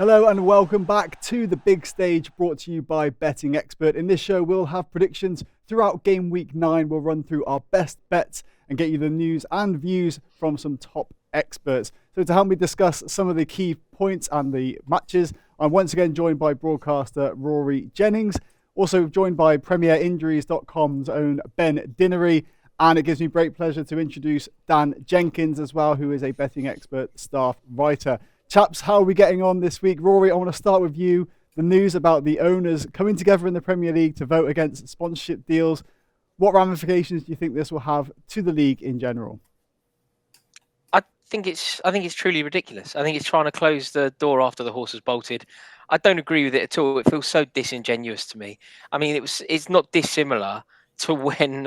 Hello and welcome back to the big stage, brought to you by Betting Expert. In this show, we'll have predictions throughout game week 9. We'll run through our best bets and get you the news and views from some top experts. So to help me discuss some of the key points and the matches, I'm once again joined by broadcaster Rory Jennings, also joined by PremierInjuries.com's own Ben Dinnery, and it gives me great pleasure to introduce Dan Jenkins as well, who is a Betting Expert staff writer. Chaps, how are we getting on this week? Rory, I want to start with you. The news about the owners coming together in the Premier League to vote against sponsorship deals. What ramifications do you think this will have to the league in general? I think it's truly ridiculous. I think it's trying to close the door after the horse has bolted. I don't agree with it at all. It feels so disingenuous to me. I mean, it's not dissimilar to when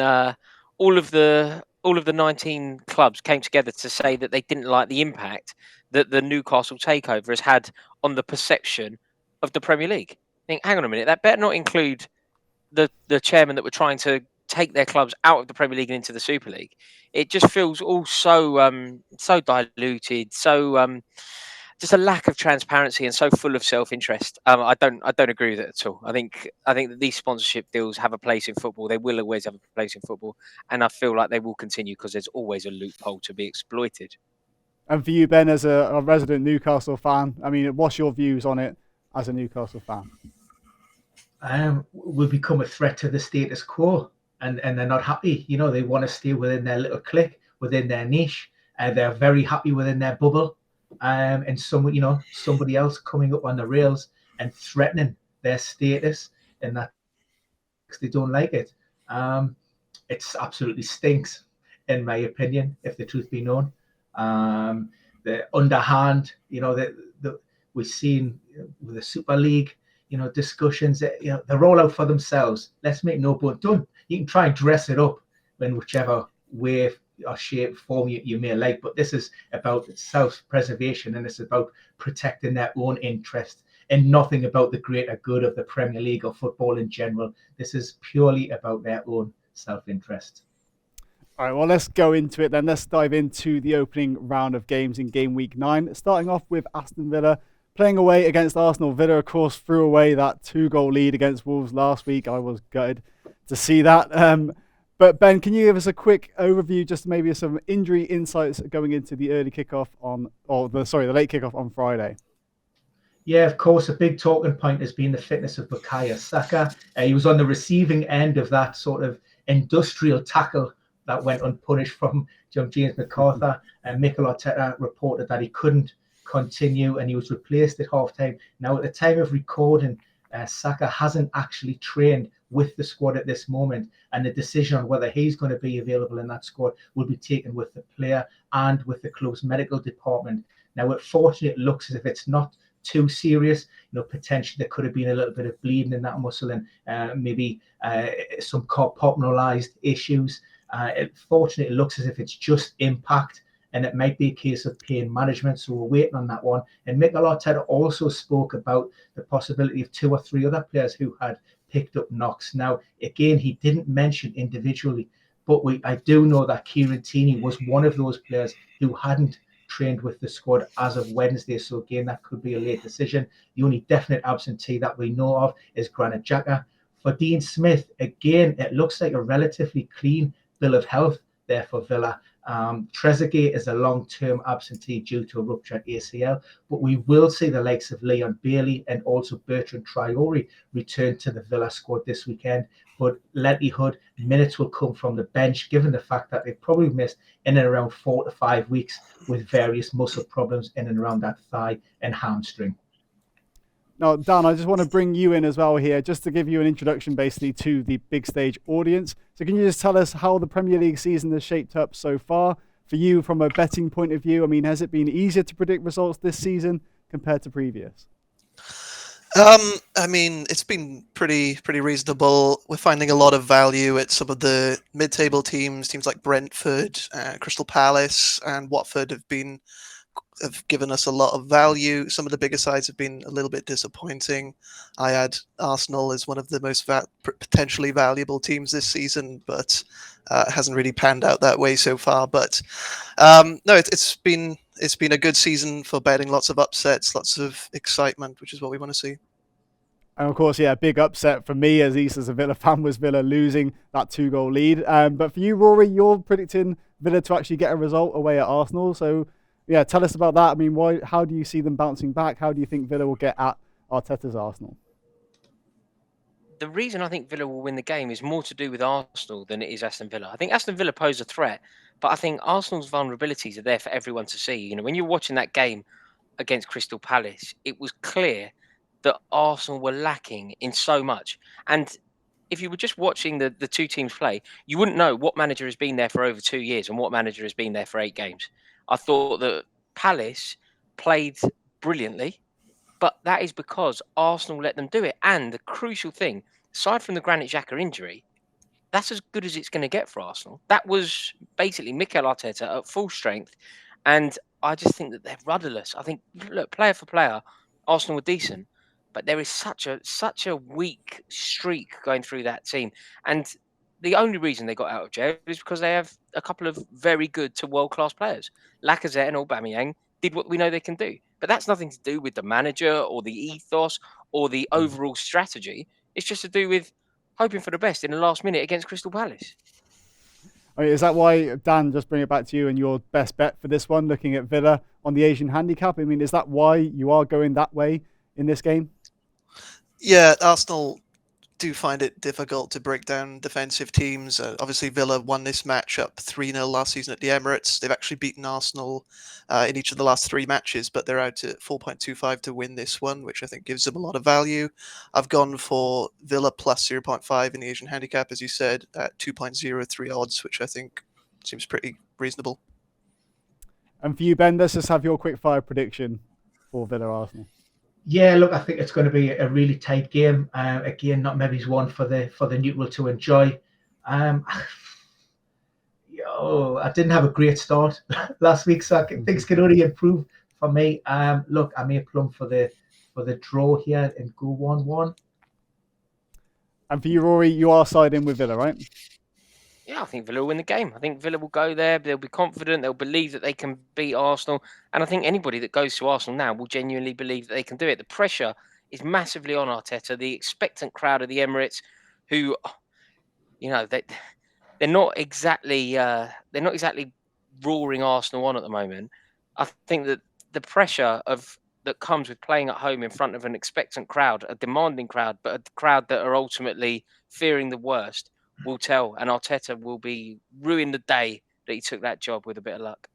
all of the 19 clubs came together to say that they didn't like the impact that the Newcastle takeover has had on the perception of the Premier League. I think, hang on a minute, that better not include the chairman that were trying to take their clubs out of the Premier League and into the Super League. It just feels all so diluted, so just a lack of transparency and so full of self-interest. I don't agree with it at all. I think that these sponsorship deals have a place in football. They will always have a place in football, and I feel like they will continue because there's always a loophole to be exploited. And for you, Ben, as a resident Newcastle fan, I mean, what's your views on it as a Newcastle fan? Will become a threat to the status quo, and they're not happy. You know, they want to stay within their little clique, within their niche. They're very happy within their bubble. And somebody else coming up on the rails and threatening their status, and that they don't like it. It absolutely stinks, in my opinion, if the truth be known. The underhand, that we've seen with the Super League, discussions that, they're all out for themselves. Let's make no bones. You can try and dress it up in whichever way or shape, form you may like, but this is about self-preservation, and it's about protecting their own interest and nothing about the greater good of the Premier League or football in general. This is purely about their own self-interest. All right, well, let's go into it then. Let's dive into the opening round of games in game week 9, starting off with Aston Villa playing away against Arsenal. Villa, of course, threw away that 2-goal lead against Wolves last week. I was gutted to see that. But Ben, can you give us a quick overview, just maybe some injury insights going into the early kickoff the late kickoff on Friday? Yeah, of course, a big talking point has been the fitness of Bukayo Saka. He was on the receiving end of that sort of industrial tackle that went unpunished from John James McArthur. And Mikel Arteta reported that he couldn't continue and he was replaced at halftime. Now, at the time of recording, Saka hasn't actually trained with the squad at this moment, and the decision on whether he's going to be available in that squad will be taken with the player and with the club's medical department. Now, unfortunately, it looks as if it's not too serious. Potentially there could have been a little bit of bleeding in that muscle and maybe some compartmentalized issues. Fortunately, it looks as if it's just impact, and it might be a case of pain management. So we're waiting on that one. And Mikel Arteta also spoke about the possibility of 2 or 3 other players who had picked up knocks. Now, again, he didn't mention individually, but I do know that Kieran Tierney was one of those players who hadn't trained with the squad as of Wednesday. So again, that could be a late decision. The only definite absentee that we know of is Granit Xhaka. For Dean Smith, again, it looks like a relatively clean bill of health there for Villa. Trezeguet is a long-term absentee due to a ruptured ACL, but we will see the likes of Leon Bailey and also Bertrand Traore return to the Villa squad this weekend. But likelihood minutes will come from the bench, given the fact that they've probably missed in and around 4 to 5 weeks with various muscle problems in and around that thigh and hamstring. Now, Dan, I just want to bring you in as well here, just to give you an introduction basically to the big stage audience. So can you just tell us how the Premier League season has shaped up so far for you from a betting point of view? I mean, has it been easier to predict results this season compared to previous? I mean, it's been pretty reasonable. We're finding a lot of value at some of the mid-table teams like Brentford, Crystal Palace, and Watford have given us a lot of value. Some of the bigger sides have been a little bit disappointing. I had Arsenal as one of the most potentially valuable teams this season, but it hasn't really panned out that way so far. But no, it's been it's been a good season for betting. Lots of upsets, lots of excitement, which is what we want to see. And of course, yeah, big upset for me as East as a Villa fan was Villa losing that 2-goal lead. But for you, Rory, you're predicting Villa to actually get a result away at Arsenal. So, yeah, tell us about that. I mean, how do you see them bouncing back? How do you think Villa will get at Arteta's Arsenal? The reason I think Villa will win the game is more to do with Arsenal than it is Aston Villa. I think Aston Villa pose a threat, but I think Arsenal's vulnerabilities are there for everyone to see. You know, when you're watching that game against Crystal Palace, it was clear that Arsenal were lacking in so much. And if you were just watching the two teams play, you wouldn't know what manager has been there for over 2 years and what manager has been there for 8 games. I thought that Palace played brilliantly, but that is because Arsenal let them do it. And the crucial thing, aside from the Granit Xhaka injury, that's as good as it's going to get for Arsenal. That was basically Mikel Arteta at full strength. And I just think that they're rudderless. I think, look, player for player, Arsenal were decent. But there is such a weak streak going through that team. And the only reason they got out of jail is because they have a couple of very good to world-class players. Lacazette and Aubameyang did what we know they can do. But that's nothing to do with the manager or the ethos or the overall strategy. It's just to do with hoping for the best in the last minute against Crystal Palace. I mean, is that why, Dan, just bring it back to you and your best bet for this one, looking at Villa on the Asian handicap? I mean, is that why you are going that way in this game? Yeah, Arsenal do find it difficult to break down defensive teams. Obviously, Villa won this matchup 3-0 last season at the Emirates. They've actually beaten Arsenal in each of the last 3 matches, but they're out at 4.25 to win this one, which I think gives them a lot of value. I've gone for Villa plus 0.5 in the Asian handicap, as you said, at 2.03 odds, which I think seems pretty reasonable. And for you, Ben, let's just have your quick fire prediction for Villa Arsenal. Yeah, look, I think it's going to be a really tight game. Again, not maybe one for the neutral to enjoy. I didn't have a great start last week, so things can only improve for me. Look, I may plumb for the draw here and go 1-1. And for you, Rory, you are siding with Villa, right? Yeah, I think Villa will win the game. I think Villa will go there. They'll be confident. They'll believe that they can beat Arsenal. And I think anybody that goes to Arsenal now will genuinely believe that they can do it. The pressure is massively on Arteta. The expectant crowd of the Emirates, who, you know, they're not exactly roaring Arsenal on at the moment. I think that the pressure that comes with playing at home in front of an expectant crowd, a demanding crowd, but a crowd that are ultimately fearing the worst, will tell, and Arteta will be ruin the day that he took that job with a bit of luck.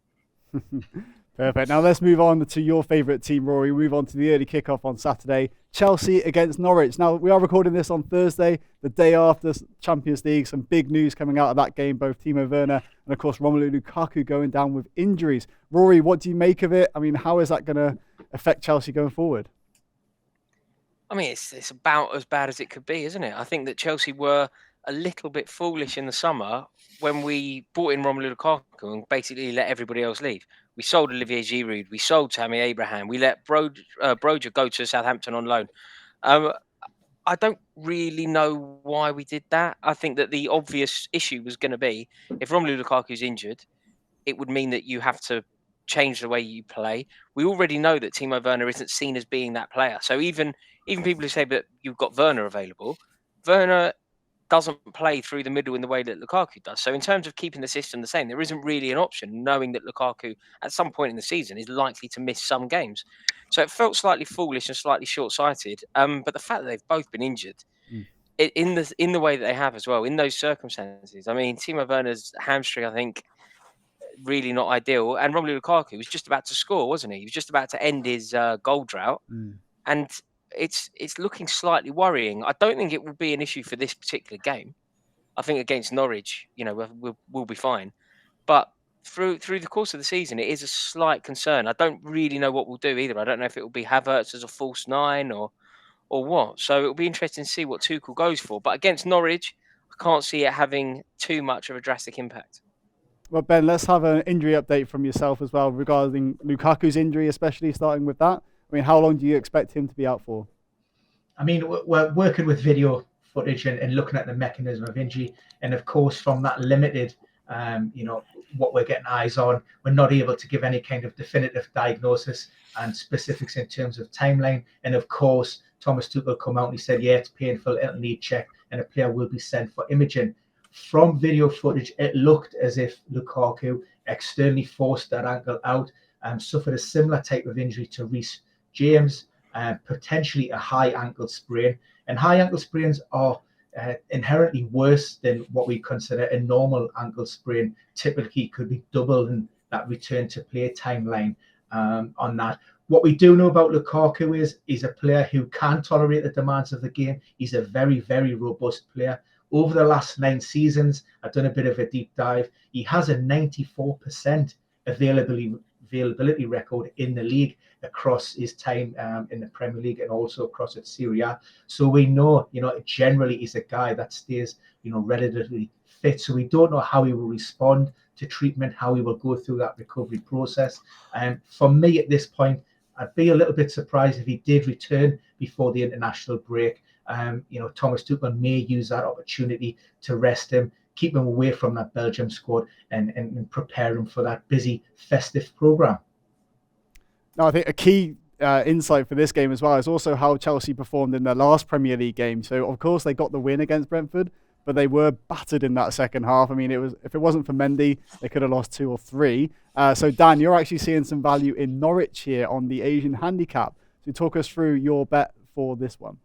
Perfect. Now let's move on to your favourite team, Rory. We move on to the early kickoff on Saturday. Chelsea against Norwich. Now, we are recording this on Thursday, the day after Champions League. Some big news coming out of that game, both Timo Werner and, of course, Romelu Lukaku going down with injuries. Rory, what do you make of it? I mean, how is that going to affect Chelsea going forward? I mean, it's about as bad as it could be, isn't it? I think that Chelsea were a little bit foolish in the summer when we brought in Romelu Lukaku and basically let everybody else leave. We sold Olivier Giroud, we sold Tammy Abraham, we let Broja go to Southampton on loan. I don't really know why we did that. I think that the obvious issue was going to be if Romelu Lukaku is injured, it would mean that you have to change the way you play. We already know that Timo Werner isn't seen as being that player. So even people who say that you've got Werner available, Werner doesn't play through the middle in the way that Lukaku does. So in terms of keeping the system the same, there isn't really an option, knowing that Lukaku at some point in the season is likely to miss some games. So it felt slightly foolish and slightly short-sighted. But the fact that they've both been injured in the way that they have as well, in those circumstances, I mean, Timo Werner's hamstring, I think, really not ideal. And Romelu Lukaku was just about to score, wasn't he? He was just about to end his goal drought. And it's looking slightly worrying. I don't think it will be an issue for this particular game. I think against Norwich, you know, we'll be fine. But through the course of the season, it is a slight concern. I don't really know what we'll do either. I don't know if it will be Havertz as a false 9 or what. So it'll be interesting to see what Tuchel goes for. But against Norwich, I can't see it having too much of a drastic impact. Well, Ben, let's have an injury update from yourself as well regarding Lukaku's injury, especially starting with that. I mean, how long do you expect him to be out for? I mean, we're working with video footage and looking at the mechanism of injury. And of course, from that limited what we're getting eyes on. We're not able to give any kind of definitive diagnosis and specifics in terms of timeline. And of course, Thomas Tuchel come out and he said, yeah, it's painful, it'll need check, and a player will be sent for imaging. From video footage, it looked as if Lukaku externally forced that ankle out, suffered a similar type of injury to Reece James, potentially a high ankle sprain. And high ankle sprains are inherently worse than what we consider a normal ankle sprain. Typically could be double in that return to play timeline on that. What we do know about Lukaku is he's a player who can tolerate the demands of the game. He's a very, very robust player. Over the last 9 seasons, I've done a bit of a deep dive. He has a 94% availability record in the league across his time in the Premier League and also across at Serie A. So we know, generally he's a guy that stays, relatively fit. So we don't know how he will respond to treatment, how he will go through that recovery process. And for me at this point, I'd be a little bit surprised if he did return before the international break. Thomas Tuchel may use that opportunity to rest him, keep him away from that Belgium squad and prepare him for that busy festive programme. Now, I think a key insight for this game as well is also how Chelsea performed in their last Premier League game. So, of course, they got the win against Brentford, but they were battered in that second half. I mean, if it wasn't for Mendy, they could have lost 2 or 3. So, Dan, you're actually seeing some value in Norwich here on the Asian handicap. So, talk us through your bet for this one.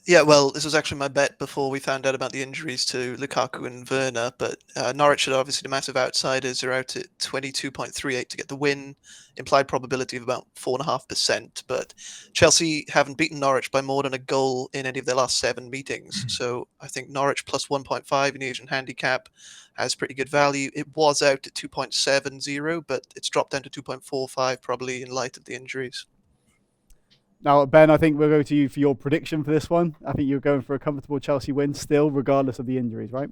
Yeah, well, this was actually my bet before we found out about the injuries to Lukaku and Werner, but Norwich are obviously the massive outsiders. They're out at 22.38 to get the win, implied probability of about 4.5%, but Chelsea haven't beaten Norwich by more than a goal in any of their last 7 meetings, so I think Norwich plus 1.5 in the Asian handicap has pretty good value. It was out at 2.70, but it's dropped down to 2.45 probably in light of the injuries. Now, Ben, I think we'll go to you for your prediction for this one. I think you're going for a comfortable Chelsea win still, regardless of the injuries, right?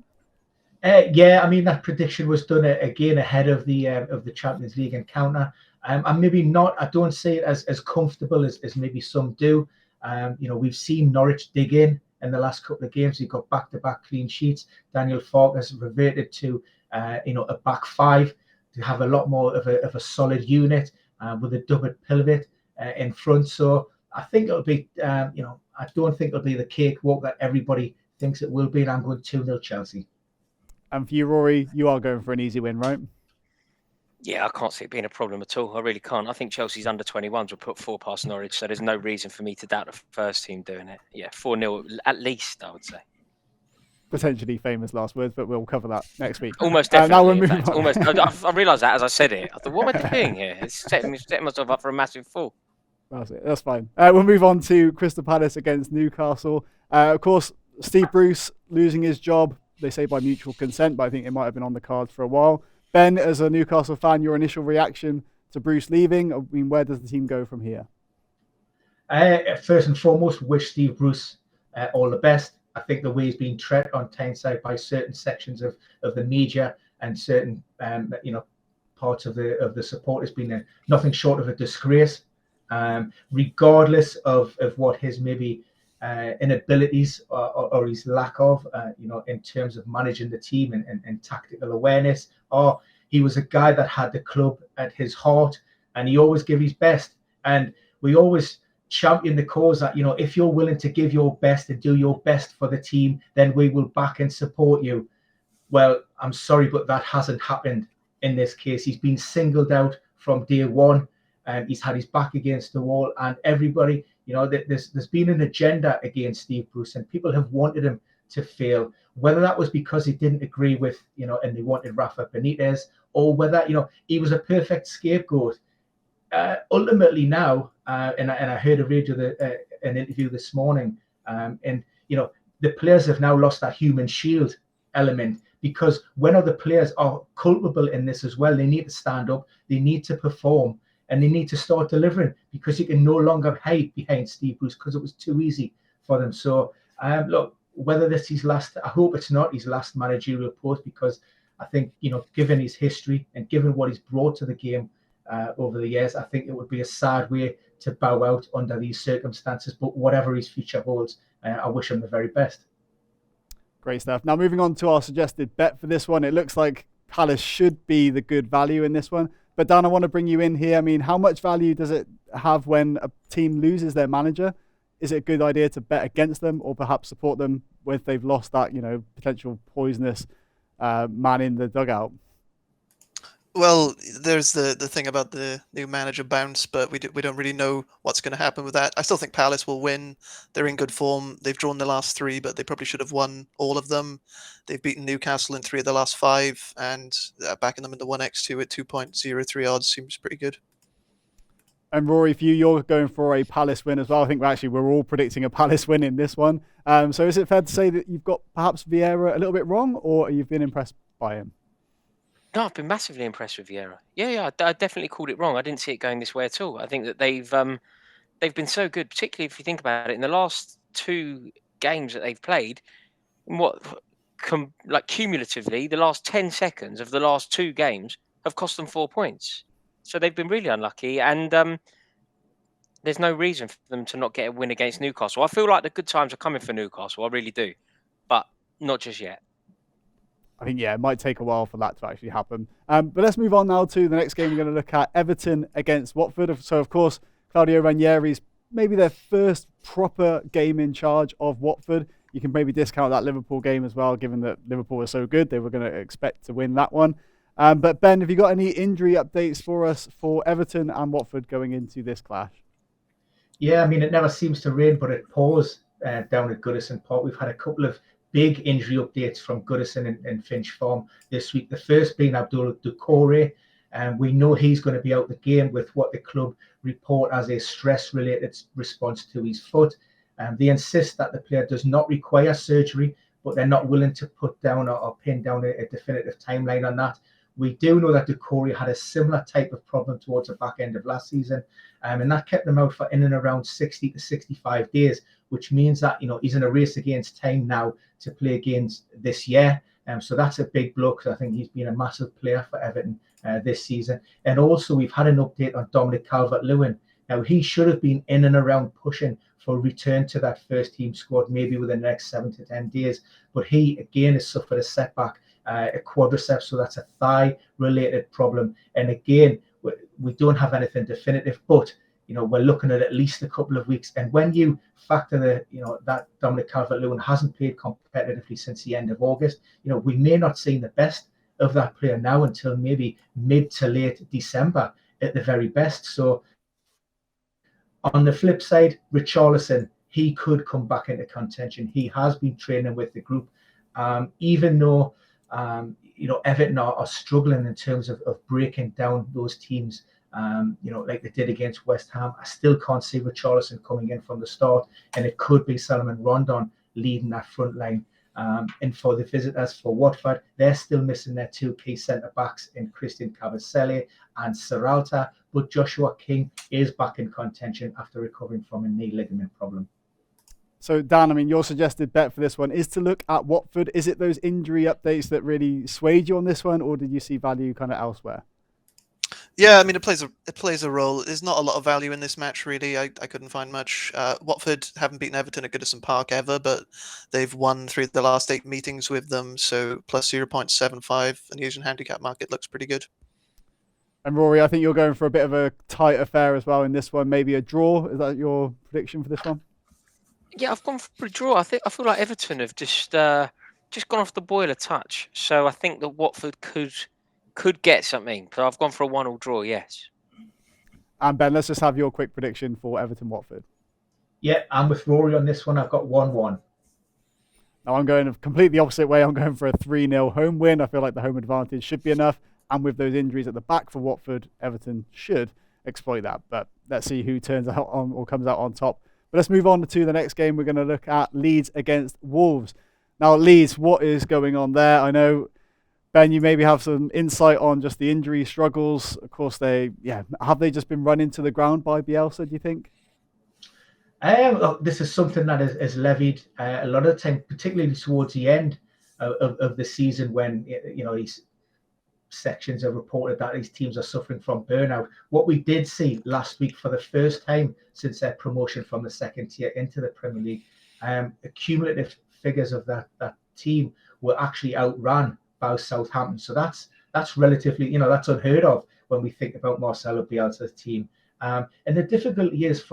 Yeah, I mean, that prediction was done again ahead of the Champions League encounter. And maybe not, I don't see it as comfortable as maybe some do. We've seen Norwich dig in the last couple of games. He got back-to-back clean sheets. Daniel Falk has reverted to, a back 5 to have a lot more of a solid unit with a double pivot in front. So I think it'll be, I don't think it'll be the cakewalk that everybody thinks it will be. And I'm going 2-0 Chelsea. And for you, Rory, you are going for an easy win, right? Yeah, I can't see it being a problem at all. I really can't. I think Chelsea's under 21s will put 4 past Norwich, so there's no reason for me to doubt the first team doing it. Yeah, 4-0 at least, I would say. Potentially famous last words, but we'll cover that next week. Almost definitely. Now we'll move on. Almost. I realised that as I said it. I thought, what am I doing here? It's setting myself up for a massive fall. That's it. That's fine. We'll move on to Crystal Palace against Newcastle. Of course, Steve Bruce losing his job, they say by mutual consent, but I think it might have been on the cards for a while. Ben, as a Newcastle fan, your initial reaction to Bruce leaving, I mean, where does the team go from here? First and foremost, wish Steve Bruce all the best. I think the way he's being treated on Tyneside by certain sections of the media and certain parts of the support has been nothing short of a disgrace. Regardless of what his maybe inabilities or his lack of, in terms of managing the team and tactical awareness, or he was a guy that had the club at his heart and he always gave his best. And we always champion the cause that, if you're willing to give your best and do your best for the team, then we will back and support you. Well, I'm sorry, but that hasn't happened in this case. He's been singled out from day one. He's had his back against the wall, and everybody, there's been an agenda against Steve Bruce, and people have wanted him to fail. Whether that was because he didn't agree with, and they wanted Rafa Benitez, or whether, he was a perfect scapegoat. Ultimately now, and I heard an interview this morning, and the players have now lost that human shield element, because when other players are culpable in this as well, they need to stand up, they need to perform. And they need to start delivering, because you can no longer hide behind Steve Bruce because it was too easy for them. So, look, whether this is his last, I hope it's not his last managerial post, because I think, given his history and given what he's brought to the game over the years, I think it would be a sad way to bow out under these circumstances. But whatever his future holds, I wish him the very best. Great stuff. Now, moving on to our suggested bet for this one, it looks like Palace should be the good value in this one. But Dan, I want to bring you in here. I mean, how much value does it have when a team loses their manager? Is it a good idea to bet against them or perhaps support them if they've lost that, potential poisonous man in the dugout? Well, there's the thing about the new manager bounce, but we don't really know what's going to happen with that. I still think Palace will win. They're in good form. They've drawn the last 3, but they probably should have won all of them. They've beaten Newcastle in 3 of the last 5, and backing them in the 1x2 at 2.03 odds seems pretty good. And Rory, for you, you're going for a Palace win as well. I think we're all predicting a Palace win in this one. So is it fair to say that you've got perhaps Vieira a little bit wrong, or you've been impressed by him? No, I've been massively impressed with Vieira. Yeah, I definitely called it wrong. I didn't see it going this way at all. I think that they've been so good, particularly if you think about it. In the last 2 games that they've played, cumulatively, the last 10 seconds of the last 2 games have cost them 4 points. So they've been really unlucky, and there's no reason for them to not get a win against Newcastle. I feel like the good times are coming for Newcastle. I really do, but not just yet. I think, it might take a while for that to actually happen. But let's move on now to the next game we're going to look at, Everton against Watford. So, of course, Claudio Ranieri's maybe their first proper game in charge of Watford. You can maybe discount that Liverpool game as well, given that Liverpool was so good. They were going to expect to win that one. But Ben, have you got any injury updates for us for Everton and Watford going into this clash? Yeah, I mean, it never seems to rain, but it pours down at Goodison Park. We've had a couple of big injury updates from Goodison and Finch Farm this week. The first being Abdul Doucouré, and we know he's going to be out the game with what the club report as a stress-related response to his foot. They insist that the player does not require surgery, but they're not willing to put down or pin down a definitive timeline on that. We do know that Doucouré had a similar type of problem towards the back end of last season, and that kept him out for in and around 60 to 65 days, which means that he's in a race against time now to play against this year. So that's a big blow, because I think he's been a massive player for Everton this season. And also we've had an update on Dominic Calvert-Lewin. Now, he should have been in and around pushing for a return to that first team squad maybe within the next 7 to 10 days. But he, again, has suffered a setback, a quadriceps, so that's a thigh-related problem. And again, we don't have anything definitive, but we're looking at least a couple of weeks. And when you factor that Dominic Calvert-Lewin hasn't played competitively since the end of August, we may not see the best of that player now until maybe mid to late December at the very best. So on the flip side, Richarlison, he could come back into contention. He has been training with the group, even though Everton are struggling in terms of breaking down those teams. Like they did against West Ham. I still can't see Richarlison coming in from the start, and it could be Salomon Rondon leading that front line. And for the visitors for Watford, they're still missing their 2 key centre-backs in Christian Cavaselli and Serralta, but Joshua King is back in contention after recovering from a knee ligament problem. So, Dan, I mean, your suggested bet for this one is to look at Watford. Is it those injury updates that really swayed you on this one, or did you see value kind of elsewhere? Yeah, I mean, it plays a role. There's not a lot of value in this match, really. I couldn't find much. Watford haven't beaten Everton at Goodison Park ever, but they've won 3 of the last 8 meetings with them. So plus 0.75, and the Asian handicap market looks pretty good. And Rory, I think you're going for a bit of a tight affair as well in this one. Maybe a draw. Is that your prediction for this one? Yeah, I've gone for a draw. I feel like Everton have just gone off the boil a touch. So I think that Watford could get something. So I've gone for a 1-1 draw, yes. And Ben, let's just have your quick prediction for Everton-Watford. Yeah, I'm with Rory on this one. I've got 1-1. Now I'm going completely the opposite way. I'm going for a 3-0 home win. I feel like the home advantage should be enough. And with those injuries at the back for Watford, Everton should exploit that. But let's see who turns out on or comes out on top. But let's move on to the next game. We're going to look at Leeds against Wolves. Now, Leeds, what is going on there? I know, Ben, you maybe have some insight on just the injury struggles. Of course, have they just been run into the ground by Bielsa, do you think? This is something that is levied a lot of the time, particularly towards the end of the season when, these sections have reported that these teams are suffering from burnout. What we did see last week for the first time since their promotion from the second tier into the Premier League, accumulative figures of that team were actually outran by Southampton. So that's relatively, that's unheard of when we think about Marcelo Bielsa's team. And the difficulty is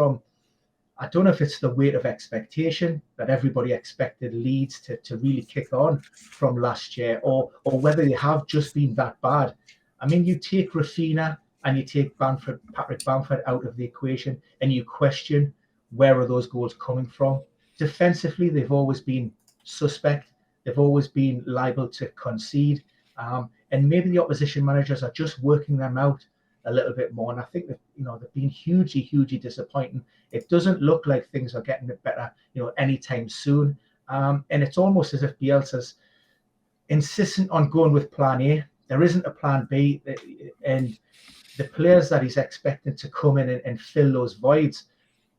I don't know if it's the weight of expectation that everybody expected Leeds to really kick on from last year, or whether they have just been that bad. I mean, you take Rafinha and you take Patrick Bamford out of the equation, and you question where are those goals coming from. Defensively, they've always been suspect. They've always been liable to concede. And maybe the opposition managers are just working them out a little bit more. And I think that, they've been hugely disappointing. It doesn't look like things are getting better, anytime soon. And it's almost as if Bielsa's insistent on going with plan A. There isn't a plan B. And the players that he's expecting to come in and fill those voids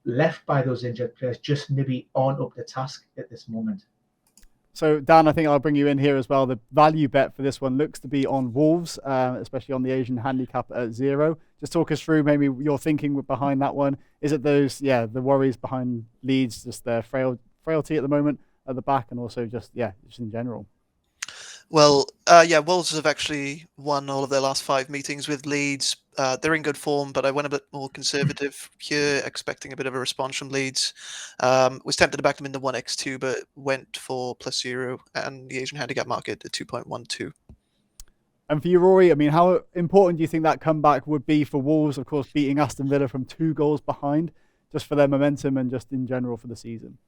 left by those injured players just maybe aren't up to task at this moment. So, Dan, I think I'll bring you in here as well. The value bet for this one looks to be on Wolves, especially on the Asian handicap at 0. Just talk us through maybe your thinking behind that one. Is it the worries behind Leeds, just their frailty at the moment at the back, and also just in general? Well, Wolves have actually won all of their last 5 meetings with Leeds. They're in good form, but I went a bit more conservative here, expecting a bit of a response from Leeds. Was tempted to back them in the 1x2, but went for +0 and the Asian handicap market at 2.12. And for you, Rory, I mean, how important do you think that comeback would be for Wolves, of course, beating Aston Villa from 2 goals behind, just for their momentum and just in general for the season?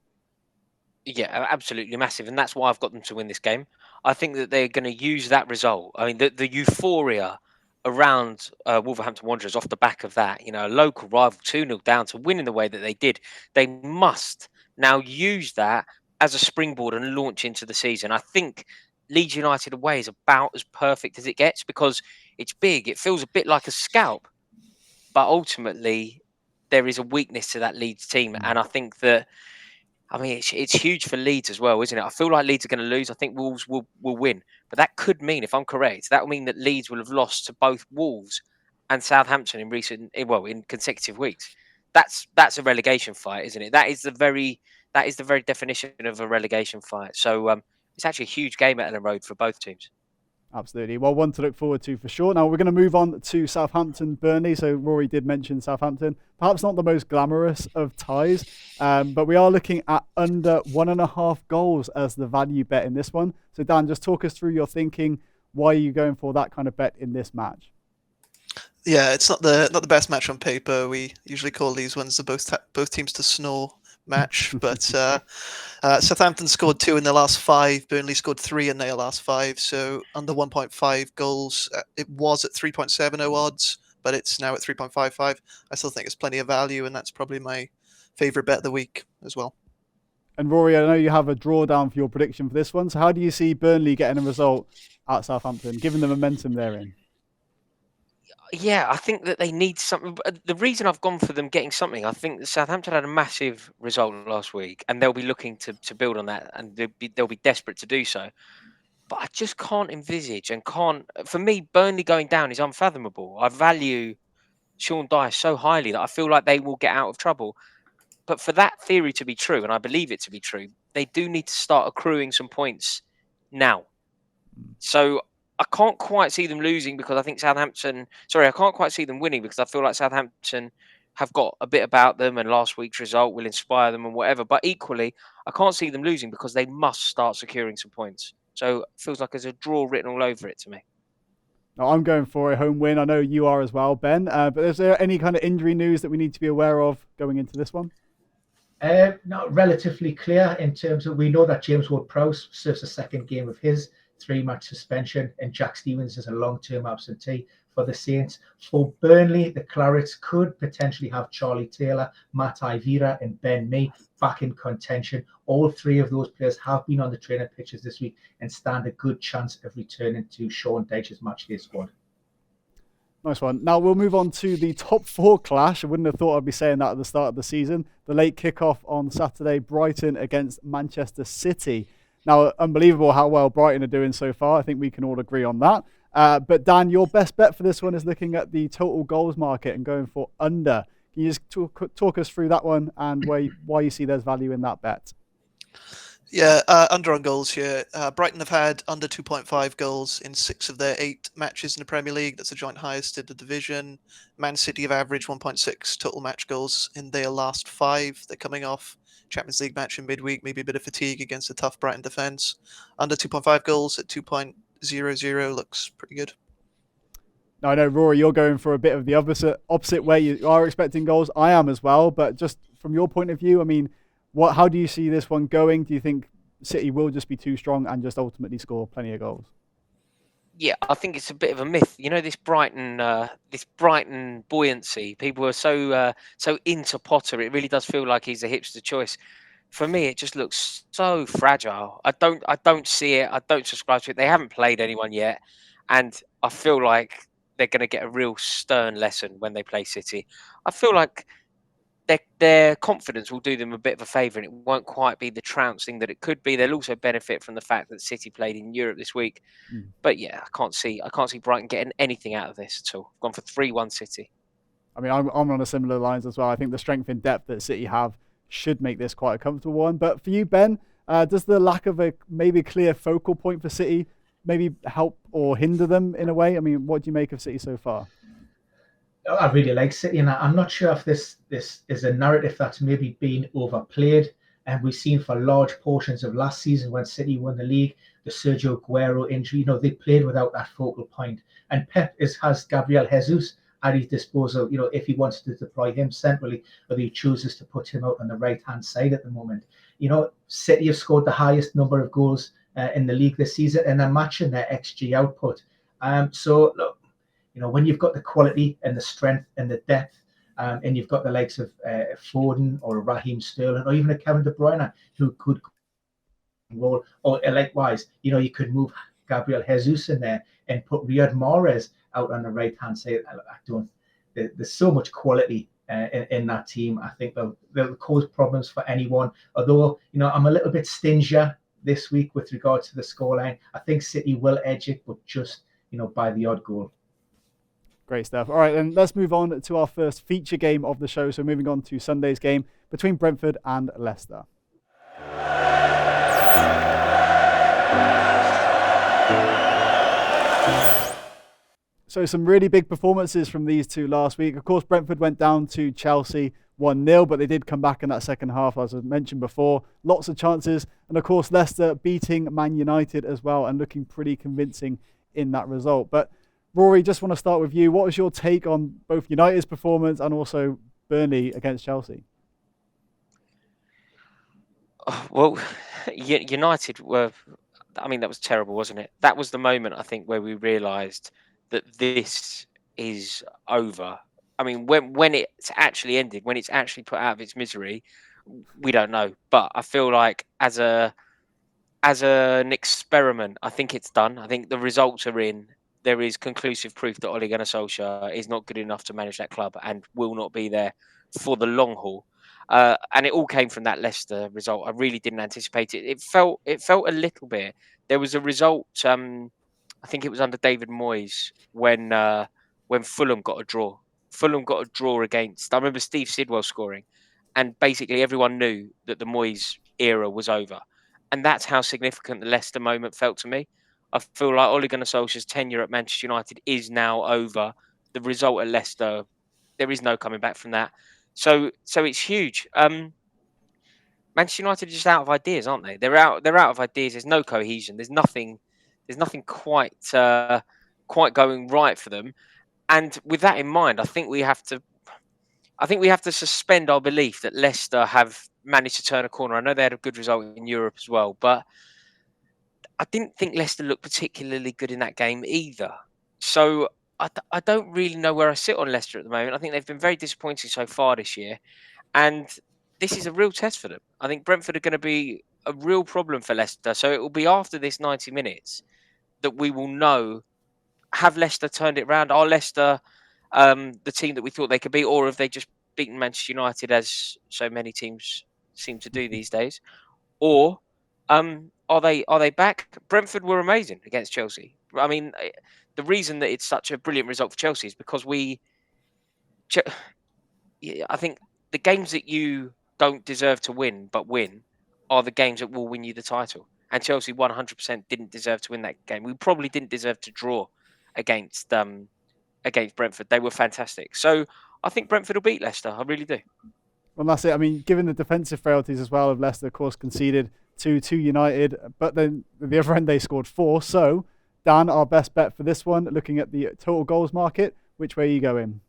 Yeah, absolutely massive. And that's why I've got them to win this game. I think that they're going to use that result. I mean, the euphoria around Wolverhampton Wanderers off the back of that, a local rival 2-0 down to winning the way that they did. They must now use that as a springboard and launch into the season. I think Leeds United away is about as perfect as it gets because it's big. It feels a bit like a scalp. But ultimately, there is a weakness to that Leeds team. And I think that, it's huge for Leeds as well, isn't it? I feel like Leeds are going to lose. I think Wolves will win. But that could mean, if I'm correct, that will mean that Leeds will have lost to both Wolves and Southampton in consecutive weeks. That's a relegation fight, isn't it? That is the very definition of a relegation fight. So it's actually a huge game at Ellen Road for both teams. Absolutely. Well, one to look forward to for sure. Now, we're going to move on to Southampton, Burnley. So Rory did mention Southampton. Perhaps not the most glamorous of ties, but we are looking at under 1.5 goals as the value bet in this one. So, Dan, just talk us through your thinking. Why are you going for that kind of bet in this match? Yeah, it's not the best match on paper. We usually call these ones the both teams to snore match, but Southampton scored 2 in their last 5. Burnley scored 3 in their last 5. So under 1.5 goals, it was at 3.70 odds, but it's now at 3.55. I still think it's plenty of value, and that's probably my favourite bet of the week as well. And Rory, I know you have a drawdown for your prediction for this one. So how do you see Burnley getting a result at Southampton, given the momentum they're in? Yeah, I think that they need something. The reason I've gone for them getting something, I think that Southampton had a massive result last week, and they'll be looking to build on that, and they'll be desperate to do so. But I just can't envisage for me, Burnley going down is unfathomable. I value Sean Dyer so highly that I feel like they will get out of trouble. But for that theory to be true, and I believe it to be true, they do need to start accruing some points now. So I can't quite see them losing because I think I can't quite see them winning because I feel like Southampton have got a bit about them and last week's result will inspire them and whatever. But equally, I can't see them losing because they must start securing some points. So it feels like there's a draw written all over it to me. Now, I'm going for a home win. I know you are as well, Ben. But is there any kind of injury news that we need to be aware of going into this one? Not relatively clear in terms of, we know that James Ward-Prowse serves a second game of his 3-match suspension, and Jack Stevens is a long-term absentee for the Saints. For Burnley, the Clarets could potentially have Charlie Taylor, Matt Ivira and Ben Mee back in contention. All 3 of those players have been on the training pitches this week and stand a good chance of returning to Sean Dyche's matchday squad. Nice one. Now we'll move on to the top 4 clash. I wouldn't have thought I'd be saying that at the start of the season. The late kickoff on Saturday, Brighton against Manchester City. Now, unbelievable how well Brighton are doing so far. I think we can all agree on that. But Dan, your best bet for this one is looking at the total goals market and going for under. Can you just talk us through that one and why you see there's value in that bet? Yeah, under on goals here. Brighton have had under 2.5 goals in 6 of their 8 matches in the Premier League. That's the joint highest in the division. Man City have averaged 1.6 total match goals in their last 5. They're coming off Champions League match in midweek, maybe a bit of fatigue against a tough Brighton defence. Under 2.5 goals at 2.00 looks pretty good. Now, I know, Rory, you're going for a bit of the opposite way. You are expecting goals. I am as well. But just from your point of view, I mean, how do you see this one going? Do you think City will just be too strong and just ultimately score plenty of goals? Yeah, I think it's a bit of a myth. You know, this Brighton buoyancy. People are so into Potter. It really does feel like he's a hipster choice. For me, it just looks so fragile. I don't see it. I don't subscribe to it. They haven't played anyone yet, and I feel like they're going to get a real stern lesson when they play City. I feel like their confidence will do them a bit of a favour, and it won't quite be the trouncing that it could be. They'll also benefit from the fact that City played in Europe this week. But yeah, I can't see Brighton getting anything out of this at all. I've gone for 3-1 City. I mean, I'm on a similar lines as well. I think the strength in depth that City have should make this quite a comfortable one. But for you, Ben, does the lack of a maybe clear focal point for City maybe help or hinder them in a way? I mean, what do you make of City so far? I really like City, and I'm not sure if this is a narrative that's maybe been overplayed. And we've seen for large portions of last season when City won the league, the Sergio Aguero injury, they played without that focal point. And Pep has Gabriel Jesus at his disposal, if he wants to deploy him centrally, whether he chooses to put him out on the right-hand side at the moment. City have scored the highest number of goals in the league this season, and they're matching their XG output. So, look, when you've got the quality and the strength and the depth, and you've got the likes of Foden or Raheem Sterling or even a Kevin De Bruyne who could roll, or likewise, you could move Gabriel Jesus in there and put Riyad Mahrez out on the right-hand side. There's so much quality in that team. I think they'll cause problems for anyone. Although, I'm a little bit stingier this week with regards to the scoreline. I think City will edge it, but just, by the odd goal. Great stuff. All right, then let's move on to our first feature game of the show. So moving on to Sunday's game between Brentford and Leicester. So some really big performances from these two last week. Of course, Brentford went down to Chelsea 1-0, but they did come back in that second half, as I mentioned before. Lots of chances. And of course, Leicester beating Man United as well and looking pretty convincing in that result. But Rory, just want to start with you. What was your take on both United's performance and also Burnley against Chelsea? Well, United were... I mean, that was terrible, wasn't it? That was the moment, I think, where we realised that this is over. I mean, when it's actually ended, when it's actually put out of its misery, we don't know. But I feel like as an experiment, I think it's done. I think the results are in. There is conclusive proof that Ole Gunnar Solskjaer is not good enough to manage that club and will not be there for the long haul. And it all came from that Leicester result. I really didn't anticipate it. It felt a little bit. There was a result. I think it was under David Moyes when Fulham got a draw. Fulham got a draw against. I remember Steve Sidwell scoring, and basically everyone knew that the Moyes era was over. And that's how significant the Leicester moment felt to me. I feel like Ole Gunnar Solskjaer's tenure at Manchester United is now over. The result at Leicester, there is no coming back from that. So it's huge. Manchester United are just out of ideas, aren't they? They're out of ideas. There's no cohesion. There's nothing quite going right for them. And with that in mind, I think we have to suspend our belief that Leicester have managed to turn a corner. I know they had a good result in Europe as well, but I didn't think Leicester looked particularly good in that game either. So I don't really know where I sit on Leicester at the moment. I think they've been very disappointing so far this year. And this is a real test for them. I think Brentford are going to be a real problem for Leicester. So it will be after this 90 minutes that we will know, have Leicester turned it around? Are Leicester the team that we thought they could be? Or have they just beaten Manchester United, as so many teams seem to do these days? Or are they back? Brentford were amazing against Chelsea. I mean, the reason that it's such a brilliant result for Chelsea is because I think the games that you don't deserve to win but win are the games that will win you the title. And Chelsea 100% didn't deserve to win that game. We probably didn't deserve to draw against Brentford. They were fantastic. So I think Brentford will beat Leicester. I really do. Well, that's it. I mean, given the defensive frailties as well of Leicester, of course, conceded to United, but then at the other end they scored 4. So, Dan, our best bet for this one, looking at the total goals market, which way are you going?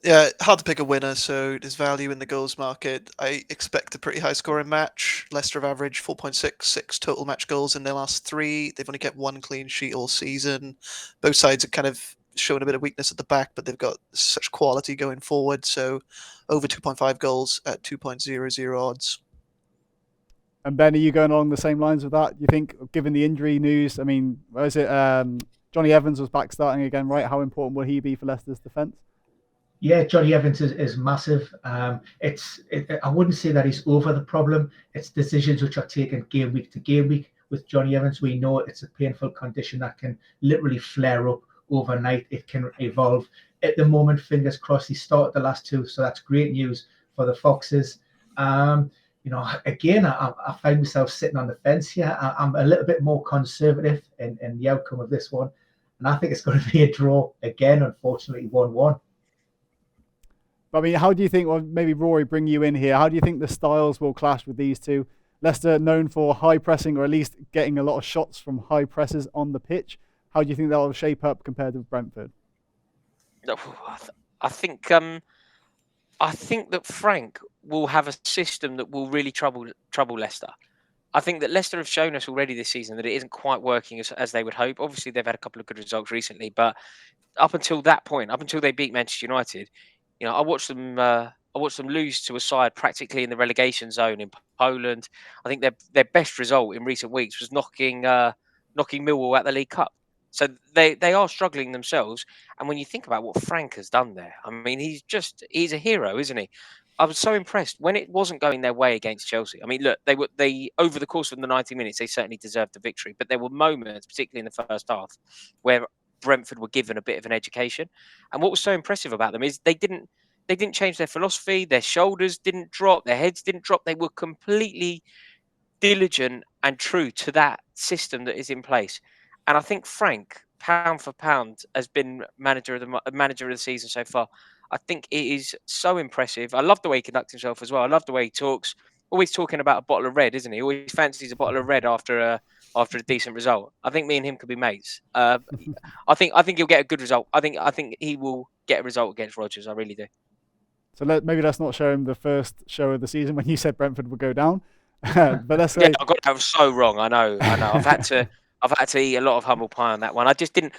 Yeah, hard to pick a winner, so there's value in the goals market. I expect a pretty high scoring match. Leicester have averaged 4.66 total match goals in their last 3. They've only kept 1 clean sheet all season. Both sides are kind of showing a bit of weakness at the back, but they've got such quality going forward. So over 2.5 goals at 2.00 odds. And Ben, are you going along the same lines with that? You think, given the injury news, I mean, was it Johnny Evans was back starting again, right? How important will he be for Leicester's defence? Yeah, Johnny Evans is massive. I wouldn't say that he's over the problem. It's decisions which are taken game week to game week. With Johnny Evans, we know it's a painful condition that can literally flare up overnight. It can evolve. At the moment, fingers crossed, he started the last 2, so that's great news for the Foxes. Again, I find myself sitting on the fence here. I'm a little bit more conservative in the outcome of this one, and I think it's going to be a draw again, unfortunately, 1-1. I mean, how do you think, or maybe Rory, bring you in here, how do you think the styles will clash with these two? Leicester known for high pressing, or at least getting a lot of shots from high presses on the pitch. How do you think that will shape up compared with Brentford? I think that Frank will have a system that will really trouble Leicester. I think that Leicester have shown us already this season that it isn't quite working as they would hope. Obviously, they've had a couple of good results recently, but up until that point, up until they beat Manchester United, I watched them lose to a side practically in the relegation zone in Poland. I think their best result in recent weeks was knocking Millwall out the League Cup. So they are struggling themselves. And when you think about what Frank has done there, I mean, he's a hero, isn't he? I was so impressed when it wasn't going their way against Chelsea. I mean, look, they over the course of the 90 minutes, they certainly deserved the victory. But there were moments, particularly in the first half, where Brentford were given a bit of an education. And what was so impressive about them is they didn't change their philosophy. Their shoulders didn't drop. Their heads didn't drop. They were completely diligent and true to that system that is in place. And I think Frank, pound for pound, has been manager of the season so far. I think it is so impressive. I love the way he conducts himself as well. I love the way he talks. Always talking about a bottle of red, isn't he? Always fancies a bottle of red after a decent result. I think me and him could be mates. I think he'll get a good result. I think he will get a result against Rodgers. I really do. So maybe let's not show him the first show of the season when you said Brentford would go down. But let's say, yeah, I was so wrong. I know. I've had to eat a lot of humble pie on that one. I didn't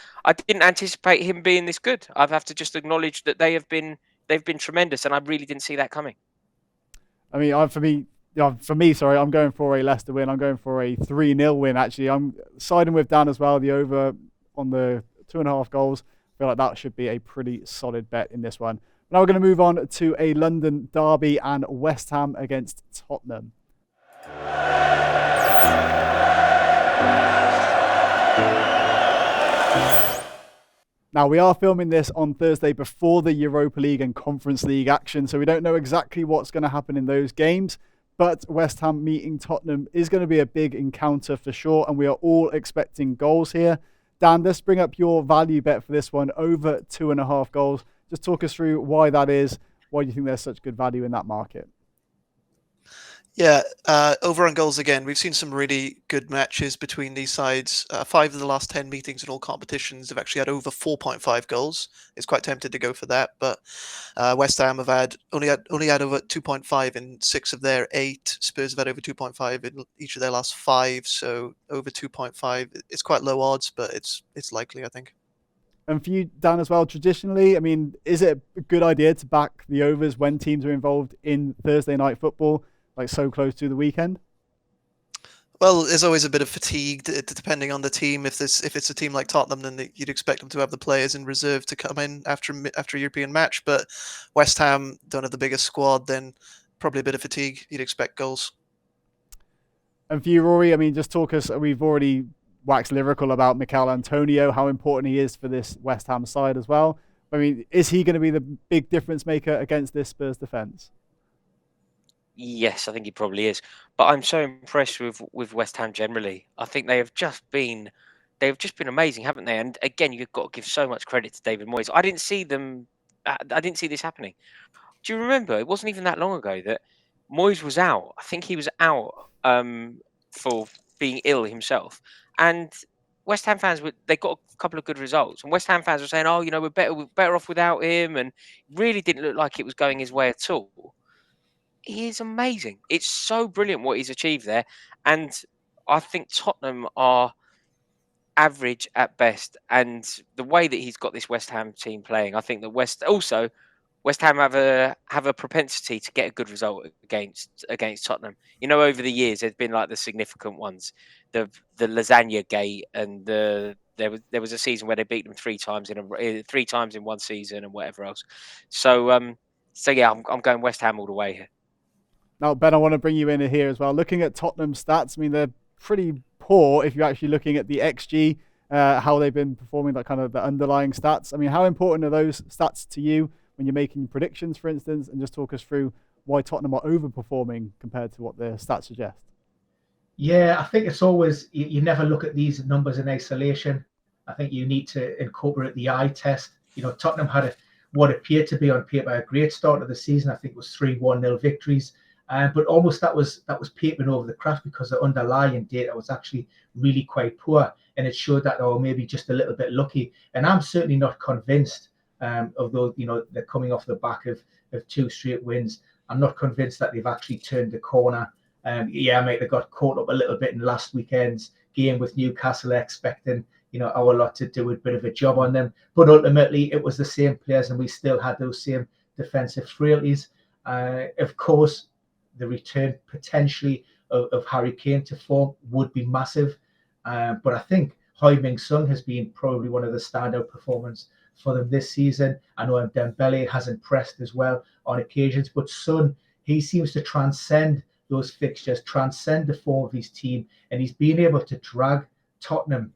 anticipate him being this good. I have to just acknowledge that they've been tremendous, and I really didn't see that coming. I mean, for me, sorry, I'm going for a Leicester win. I'm going for a 3-0 win. Actually, I'm siding with Dan as well. The over on the 2.5 goals. I feel like that should be a pretty solid bet in this one. Now we're going to move on to a London derby and West Ham against Tottenham. Now, we are filming this on Thursday before the Europa League and Conference League action, so we don't know exactly what's going to happen in those games, but West Ham meeting Tottenham is going to be a big encounter for sure, and we are all expecting goals here. Dan, let's bring up your value bet for this one, over 2.5 goals. Just talk us through why that is. Why do you think there's such good value in that market? Yeah, over on goals again. We've seen some really good matches between these sides. 5 of the last 10 meetings in all competitions have actually had over 4.5 goals. It's quite tempted to go for that, but West Ham have only had over 2.5 in 6 of their 8. Spurs have had over 2.5 in each of their last 5. So over 2.5, it's quite low odds, but it's likely, I think. And for you, Dan, as well, traditionally, I mean, is it a good idea to back the overs when teams are involved in Thursday night football, like so close to the weekend? Well, there's always a bit of fatigue depending on the team. If it's a team like Tottenham, then you'd expect them to have the players in reserve to come in after a European match. But West Ham don't have the biggest squad, then probably a bit of fatigue. You'd expect goals. And for you, Rory, I mean, just talk us. We've already waxed lyrical about Mikel Antonio, how important he is for this West Ham side as well. I mean, is he going to be the big difference maker against this Spurs defence? Yes, I think he probably is. But I'm so impressed with West Ham generally. I think they've just been amazing, haven't they? And again, you've got to give so much credit to David Moyes. I didn't see them. I didn't see this happening. Do you remember? It wasn't even that long ago that Moyes was out. I think he was out for being ill himself, and West Ham fans they got a couple of good results, and West Ham fans were saying, "Oh, we're better off without him," and really didn't look like it was going his way at all. He is amazing. It's so brilliant what he's achieved there, and I think Tottenham are average at best. And the way that he's got this West Ham team playing, I think that West Ham have a propensity to get a good result against Tottenham. Over the years, there's been like the significant ones, the lasagna gate, and there was a season where they beat them three times in one season and whatever else. So yeah, I'm going West Ham all the way here. Now, Ben, I want to bring you in here as well. Looking at Tottenham's stats, I mean, they're pretty poor if you're actually looking at the XG, how they've been performing, that kind of the underlying stats. I mean, how important are those stats to you when you're making predictions, for instance? And just talk us through why Tottenham are overperforming compared to what their stats suggest. Yeah, I think it's always, you never look at these numbers in isolation. I think you need to incorporate the eye test. Tottenham had what appeared to be on paper a great start of the season. I think it was 3-1-0 victories. But almost that was papering over the cracks because the underlying data was actually really quite poor, and it showed that maybe just a little bit lucky. And I'm certainly not convinced of those. They're coming off the back of 2 straight wins. I'm not convinced that they've actually turned the corner. Mate, they got caught up a little bit in last weekend's game with Newcastle, expecting our lot to do a bit of a job on them. But ultimately, it was the same players, and we still had those same defensive frailties. Of course, the return potentially of Harry Kane to form would be massive. But I think Heung-min Son has been probably one of the standout performers for them this season. I know Dembele has impressed as well on occasions, but Son, he seems to transcend those fixtures, transcend the form of his team, and he's been able to drag Tottenham,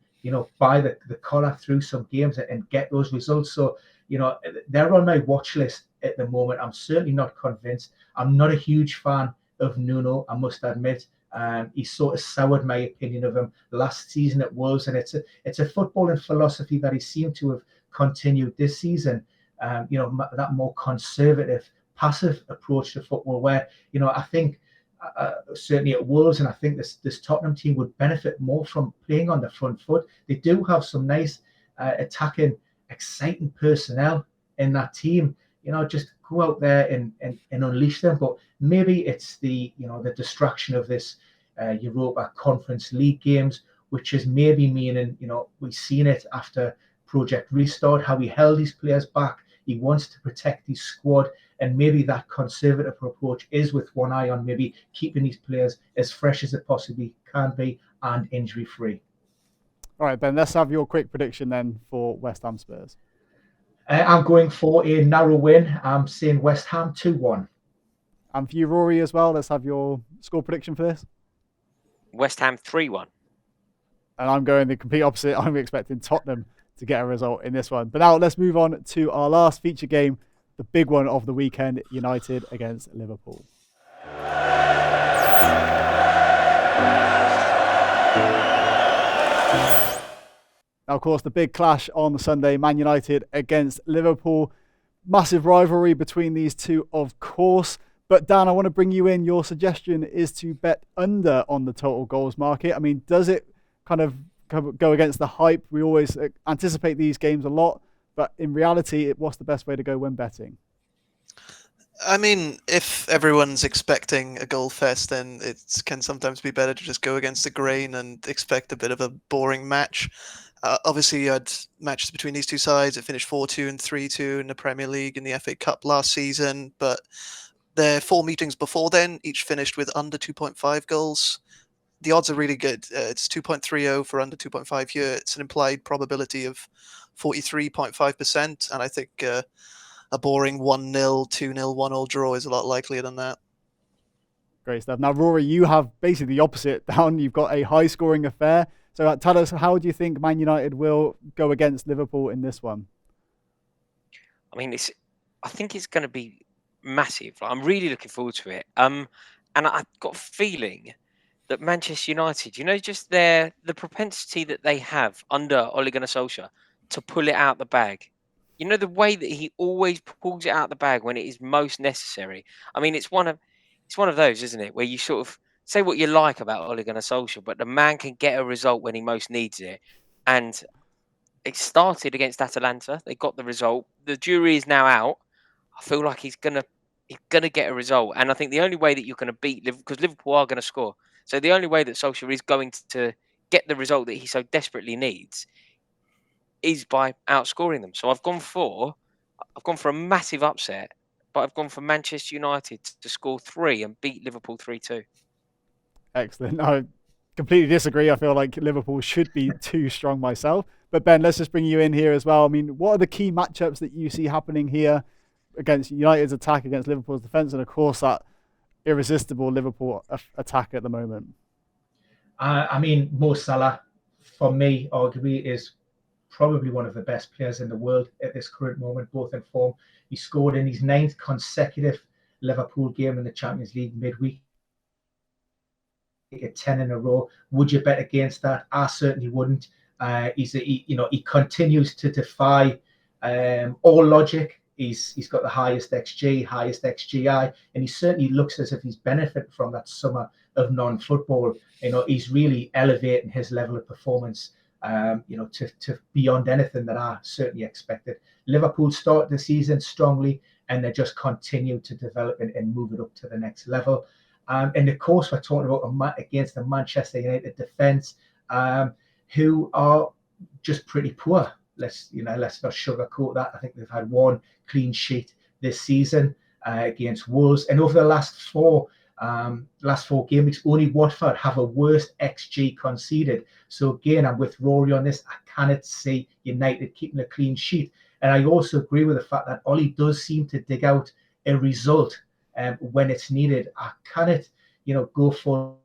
by the collar through some games and get those results. So, they're on my watch list at the moment. I'm certainly not convinced. I'm not a huge fan of Nuno, I must admit. He sort of soured my opinion of him last season at Wolves, and it's a footballing philosophy that he seemed to have continued this season. That more conservative, passive approach to football, where I think certainly at Wolves, and I think this Tottenham team would benefit more from playing on the front foot. They do have some nice attacking, exciting personnel in that team. Just go out there and unleash them. But maybe it's the distraction of this Europa Conference League games, which is maybe meaning, we've seen it after Project Restart, how he held his players back. He wants to protect his squad, and maybe that conservative approach is with one eye on maybe keeping these players as fresh as it possibly can be and injury-free. All right, Ben, let's have your quick prediction then for West Ham Spurs. I'm going for a narrow win. I'm saying West Ham 2-1. And for you, Rory, as well, let's have your score prediction for this. West Ham 3-1. And I'm going the complete opposite. I'm expecting Tottenham to get a result in this one. But now let's move on to our last feature game, the big one of the weekend, United against Liverpool. Now, of course, the big clash on Sunday, Man United against Liverpool. Massive rivalry between these two, of course. But Dan, I want to bring you in. Your suggestion is to bet under on the total goals market. I mean, does it kind of go against the hype? We always anticipate these games a lot, but in reality, what's the best way to go when betting? I mean, if everyone's expecting a goal fest, then it can sometimes be better to just go against the grain and expect a bit of a boring match. Obviously, you had matches between these two sides. It finished 4-2 and 3-2 in the Premier League and the FA Cup last season, but their 4 meetings before then each finished with under 2.5 goals. The odds are really good. It's 2.30 for under 2.5 here. It's an implied probability of 43.5%, and I think a boring 1-0, 2-0, 1-0 draw is a lot likelier than that. Great stuff. Now, Rory, you have basically the opposite down. You've got a high-scoring affair. So tell us, how do you think Man United will go against Liverpool in this one? I mean, I think it's going to be massive. I'm really looking forward to it. And And I've got a feeling that Manchester United, just the propensity that they have under Ole Gunnar Solskjaer to pull it out the bag. The way that he always pulls it out the bag when it is most necessary. I mean, it's one of those, isn't it, where you sort of say what you like about Ole Gunnar Solskjaer, but the man can get a result when he most needs it. And it started against Atalanta. They got the result. The jury is now out. I feel like he's gonna get a result, and I think the only way that you're going to beat Liverpool, because Liverpool are going to score, so the only way that Solskjaer is going to get the result that he so desperately needs is by outscoring them. So I've gone for a massive upset, but I've gone for Manchester United to score 3 and beat Liverpool 3-2. Excellent. I completely disagree. I feel like Liverpool should be too strong myself. But Ben, let's just bring you in here as well. I mean, what are the key matchups that you see happening here against United's attack against Liverpool's defence, and of course that irresistible Liverpool attack at the moment? I mean, Mo Salah, for me, arguably, is probably one of the best players in the world at this current moment, both in form. He scored in his 9th consecutive Liverpool game in the Champions League midweek. At 10 in a row. Would you bet against that? I certainly wouldn't. He continues to defy all logic. He's got the highest XG, highest XGI, and he certainly looks as if he's benefiting from that summer of non-football. He's really elevating his level of performance, to beyond anything that I certainly expected. Liverpool started the season strongly, and they just continue to develop and move it up to the next level. And of course, we're talking about against the Manchester United defence, who are just pretty poor. Let's not sugarcoat that. I think they've had 1 clean sheet this season against Wolves, and over the last four game weeks, only Watford have a worse XG conceded. So again, I'm with Rory on this. I cannot see United keeping a clean sheet, and I also agree with the fact that Ollie does seem to dig out a result when it's needed. I cannot, go for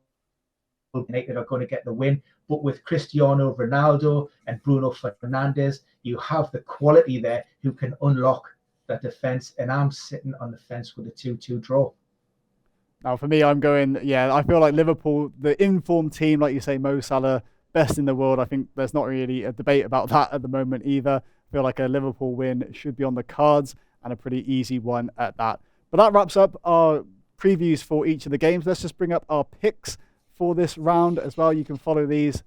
United are going to get the win. But with Cristiano Ronaldo and Bruno Fernandes, you have the quality there who can unlock that defence. And I'm sitting on the fence with a 2-2 draw. Now, for me, I'm going, I feel like Liverpool, the informed team, like you say, Mo Salah, best in the world. I think there's not really a debate about that at the moment either. I feel like a Liverpool win should be on the cards, and a pretty easy one at that. But that wraps up our previews for each of the games. Let's just bring up our picks for this round as well. You can follow these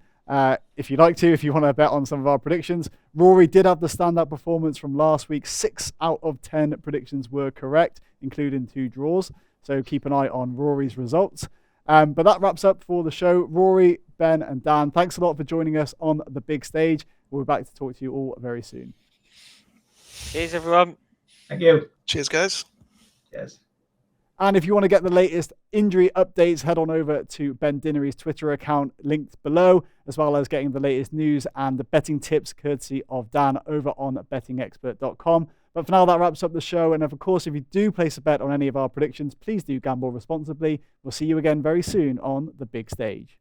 if you'd like to, if you want to bet on some of our predictions. Rory did have the standout performance from last week. 6 out of 10 predictions were correct, including 2 draws. So keep an eye on Rory's results. But that wraps up for the show. Rory, Ben and Dan, thanks a lot for joining us on the big stage. We'll be back to talk to you all very soon. Cheers, everyone. Thank you. Cheers, guys. Yes. And if you want to get the latest injury updates, head on over to Ben Dinnery's Twitter account linked below, as well as getting the latest news and the betting tips courtesy of Dan over on bettingexpert.com. But for now, that wraps up the show. And of course, if you do place a bet on any of our predictions, please do gamble responsibly. We'll see you again very soon on the big stage.